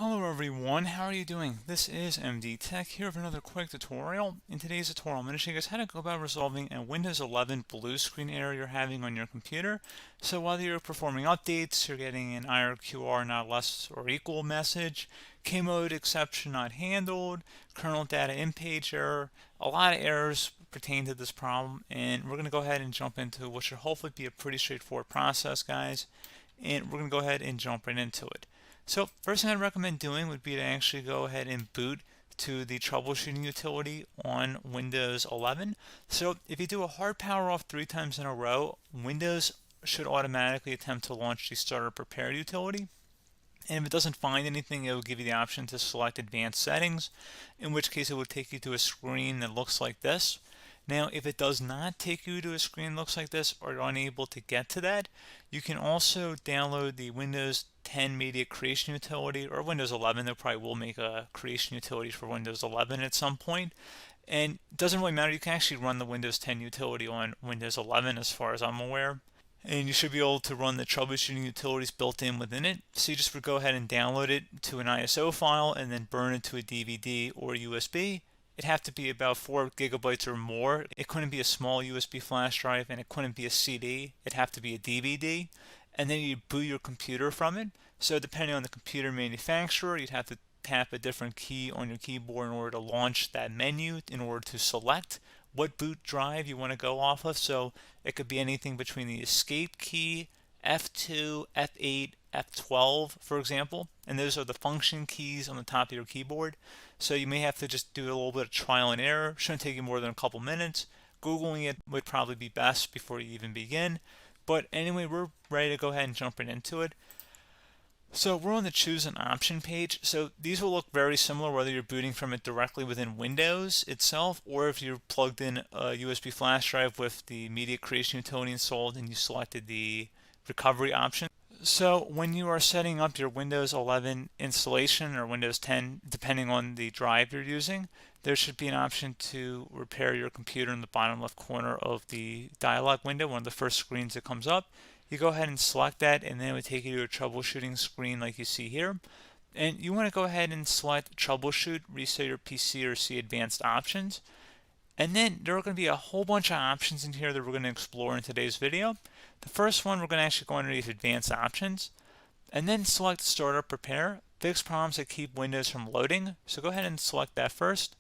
Hello everyone, how are you doing? This is MD Tech here with another quick tutorial. In today's tutorial, I'm going to show you guys how to go about resolving a Windows 11 blue screen error you're having on your computer. So whether you're performing updates, you're getting an IRQR not less or equal message, Kmode exception not handled, kernel data in page error, a lot of errors pertain to this problem, and we're going to go ahead and jump into what should hopefully be a pretty straightforward process, guys. And we're going to go ahead and jump right into it. So first thing I'd recommend doing would be to actually go ahead and boot to the troubleshooting utility on Windows 11. So if you do a hard power off 3 times in a row, Windows should automatically attempt to launch the starter prepared utility. And if it doesn't find anything, it will give you the option to select advanced settings, in which case it will take you to a screen that looks like this. Now, if it does not take you to a screen that looks like this or you're unable to get to that, you can also download the Windows 10 Media Creation Utility, or Windows 11. They probably will make a creation utility for Windows 11 at some point. And it doesn't really matter. You can actually run the Windows 10 utility on Windows 11 as far as I'm aware. And you should be able to run the troubleshooting utilities built in within it. So you just would go ahead and download it to an ISO file and then burn it to a DVD or USB. It'd have to be about 4 gigabytes or more. It couldn't be a small USB flash drive, and it couldn't be a CD. It'd have to be a DVD. And then you'd boot your computer from it. So depending on the computer manufacturer, you'd have to tap a different key on your keyboard in order to launch that menu, in order to select what boot drive you want to go off of. So it could be anything between the escape key, F2, F8, F12, for example, and those are the function keys on the top of your keyboard. So you may have to just do a little bit of trial and error. Shouldn't take you more than a couple minutes. Googling it would probably be best before you even begin. But anyway, we're ready to go ahead and jump right into it. So we're on the choose an option page. So these will look very similar whether you're booting from it directly within Windows itself, or if you're plugged in a USB flash drive with the media creation utility installed and you selected the recovery option. So when you are setting up your Windows 11 installation or Windows 10, depending on the drive you're using, there should be an option to repair your computer in the bottom left corner of the dialog window, one of the first screens that comes up. You go ahead and select that, and then it would take you to a troubleshooting screen like you see here. And you want to go ahead and select troubleshoot, reset your PC, or see advanced options. And then there are going to be a whole bunch of options in here that we're going to explore in today's video. The first one, we're going to actually go underneath advanced options and then select startup repair, fix problems that keep Windows from loading. So go ahead and select that first.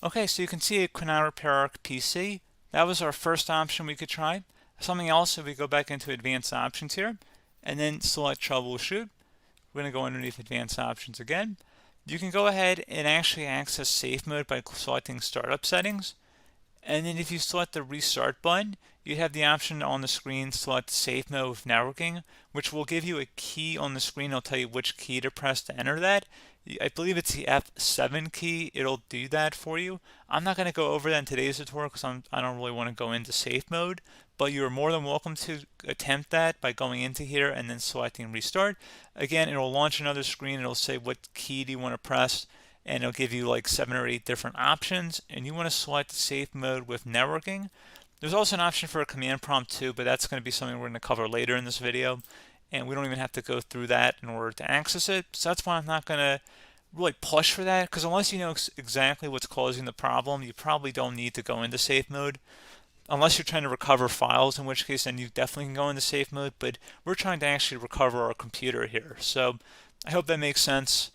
Okay, so you can see it cannot repair our PC. That was our first option we could try. Something else, if we go back into advanced options here and then select troubleshoot, we're going to go underneath advanced options again. You can go ahead and actually access safe mode by selecting startup settings. And then if you select the restart button, you have the option on the screen select safe mode with networking, which will give you a key on the screen. It'll tell you which key to press to enter that. I believe it's the F7 key. It'll do that for you. I'm not going to go over that in today's tutorial because I don't really want to go into safe mode, but you're more than welcome to attempt that by going into here and then selecting restart. Again, it'll launch another screen. It'll say what key do you want to press, and it'll give you like 7 or 8 different options, and you want to select safe mode with networking. There's also an option for a command prompt too, but that's going to be something we're going to cover later in this video, and we don't even have to go through that in order to access it. So that's why I'm not going to really push for that, because unless you know exactly what's causing the problem, you probably don't need to go into safe mode. Unless you're trying to recover files, in which case then you definitely can go into safe mode, but we're trying to actually recover our computer here. So I hope that makes sense.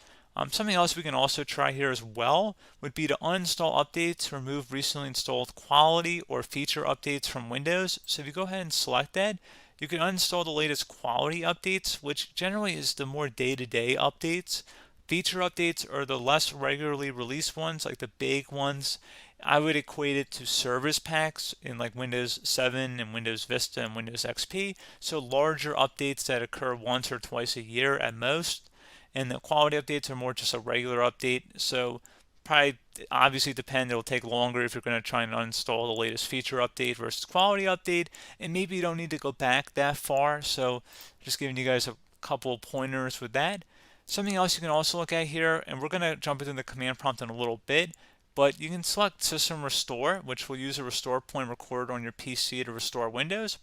Something else we can also try here as well would be to uninstall updates, remove recently installed quality or feature updates from Windows. So if you go ahead and select that, you can uninstall the latest quality updates, which generally is the more day-to-day updates. Feature updates are the less regularly released ones, like the big ones. I would equate it to service packs in like Windows 7 and Windows Vista and Windows XP. So larger updates that occur once or twice a year at most. And the quality updates are more just a regular update. So probably obviously depend. It'll take longer if you're going to try and uninstall the latest feature update versus quality update, and maybe you don't need to go back that far. So just giving you guys a couple pointers with that. Something else you can also look at here, and we're going to jump into the command prompt in a little bit, but you can select System Restore, which will use a restore point recorded on your PC to restore Windows.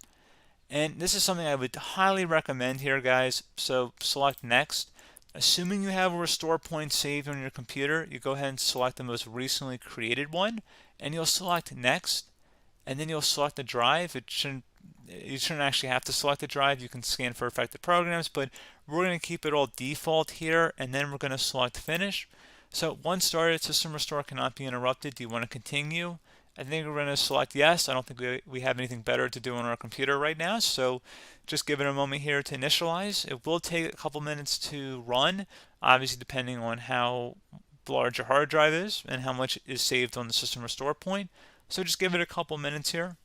And this is something I would highly recommend here, guys. So select Next. Assuming you have a restore point saved on your computer, you go ahead and select the most recently created one, and you'll select Next, and then you'll select the drive. You shouldn't actually have to select the drive. You can scan for affected programs, but we're going to keep it all default here, and then we're going to select Finish. So once started, System Restore cannot be interrupted. Do you want to continue? I think we're going to select yes. I don't think we have anything better to do on our computer right now, so just give it a moment here to initialize. It will take a couple minutes to run, obviously depending on how large your hard drive is and how much is saved on the System Restore point. So just give it a couple minutes here.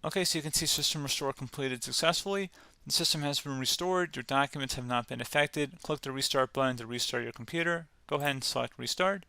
Okay, so you can see system restore completed successfully. The system has been restored. Your documents have not been affected. Click the restart button to restart your computer. Go ahead and select restart.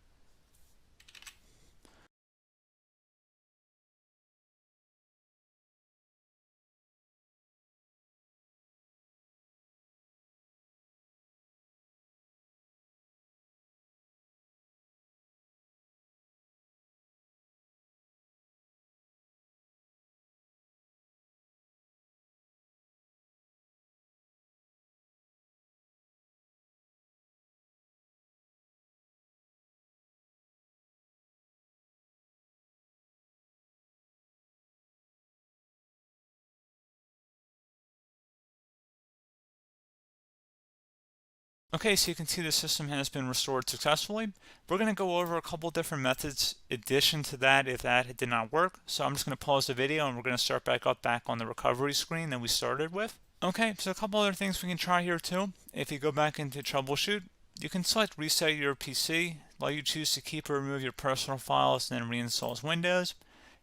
Okay, so you can see the system has been restored successfully. We're going to go over a couple different methods in addition to that if that did not work. So I'm just going to pause the video and we're going to start back on the recovery screen that we started with. Okay, so a couple other things we can try here too. If you go back into troubleshoot, you can select reset your PC, while you choose to keep or remove your personal files and then reinstalls Windows.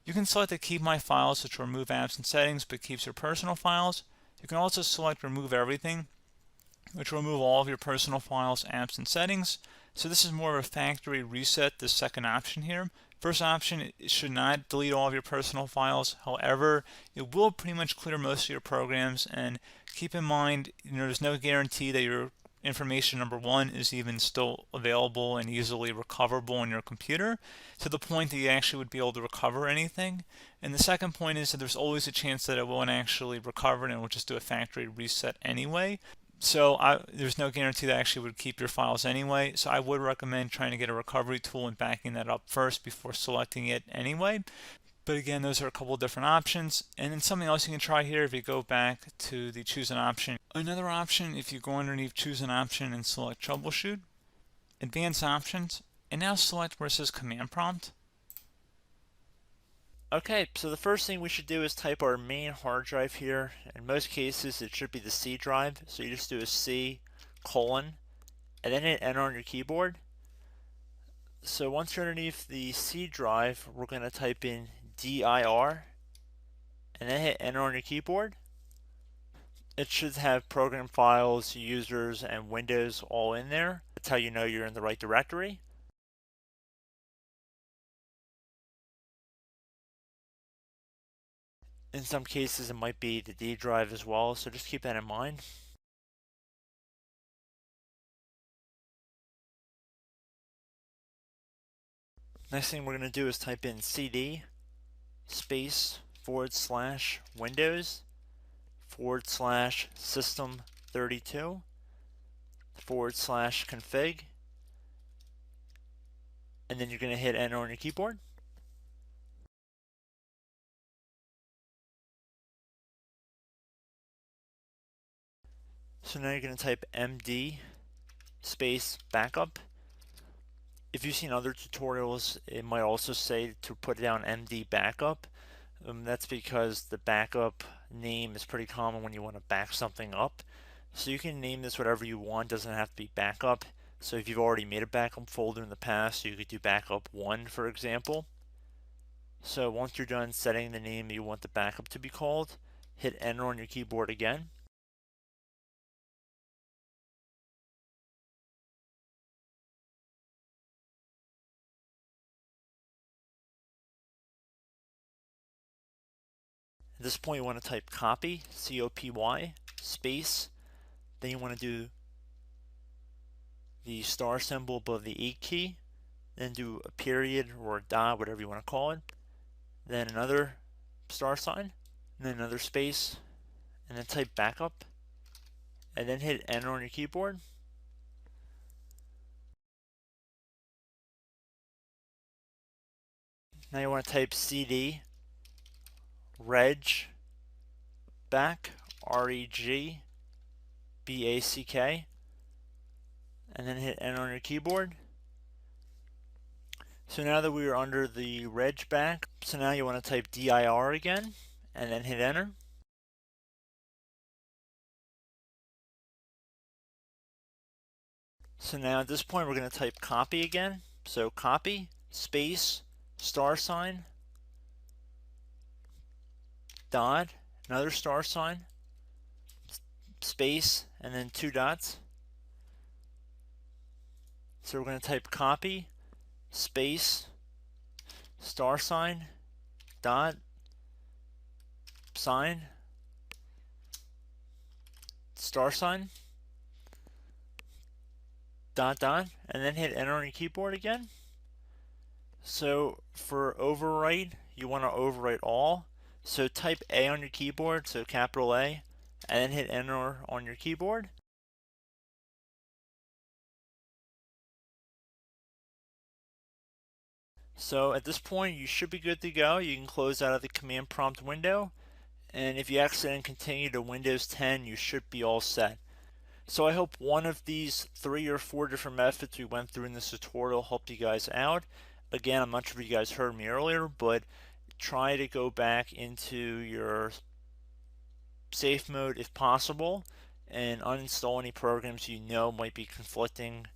You can select to keep my files, which will remove apps and settings but keeps your personal files. You can also select remove everything, which will remove all of your personal files, apps, and settings. So this is more of a factory reset, the second option here. First option, it should not delete all of your personal files. However, it will pretty much clear most of your programs, and keep in mind, there's no guarantee that your information, number one, is even still available and easily recoverable on your computer to the point that you actually would be able to recover anything. And the second point is that there's always a chance that it won't actually recover and it will just do a factory reset anyway. So there's no guarantee that actually would keep your files anyway. So I would recommend trying to get a recovery tool and backing that up first before selecting it anyway. But again, those are a couple of different options. And then something else you can try here if you go back to the choose an option. Another option, if you go underneath choose an option and select troubleshoot, advanced options, and now select where it says command prompt. Okay, so the first thing we should do is type our main hard drive here. In most cases, it should be the C drive. So you just do a C colon and then hit enter on your keyboard. So once you're underneath the C drive, we're going to type in dir and then hit enter on your keyboard. It should have program files, users, and Windows all in there. That's how you know you're in the right directory. In some cases, it might be the D drive as well, so just keep that in mind. Next thing we're going to do is type in cd space / Windows / system 32 / config, and then you're going to hit enter on your keyboard. So now you're going to type md space backup. If you've seen other tutorials, it might also say to put down md backup. That's because the backup name is pretty common when you want to back something up. So you can name this whatever you want, doesn't have to be backup. So if you've already made a backup folder in the past, you could do backup 1, for example. So once you're done setting the name you want the backup to be called, hit enter on your keyboard again. At this point you want to type copy, C-O-P-Y, space, then you want to do the star symbol above the 8 key, then do a period or a dot, whatever you want to call it, then another star sign, and then another space, and then type backup, and then hit enter on your keyboard. Now you want to type cd reg back, R-E-G-B-A-C-K, and then hit enter on your keyboard. So now that we are under the reg back, so now you want to type dir again, and then hit enter. So now at this point we're going to type copy again. So copy, space, star sign, dot, another star sign, space, and then 2 dots. So we're going to type copy, space, star sign, dot, sign, star sign, dot, dot, and then hit enter on your keyboard again. So for overwrite, you want to overwrite all. So type A on your keyboard, so capital A, and then hit enter on your keyboard. So at this point, you should be good to go. You can close out of the command prompt window, and if you accidentally continue to Windows 10, you should be all set. So I hope one of these 3 or 4 different methods we went through in this tutorial helped you guys out. Again, I'm not sure if you guys heard me earlier, but try to go back into your safe mode if possible and uninstall any programs you know might be conflicting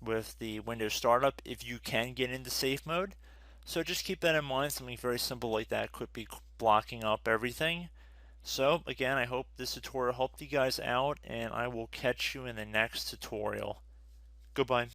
with the Windows startup if you can get into safe mode. So just keep that in mind. Something very simple like that could be blocking up everything. So again, I hope this tutorial helped you guys out, and I will catch you in the next tutorial. Goodbye.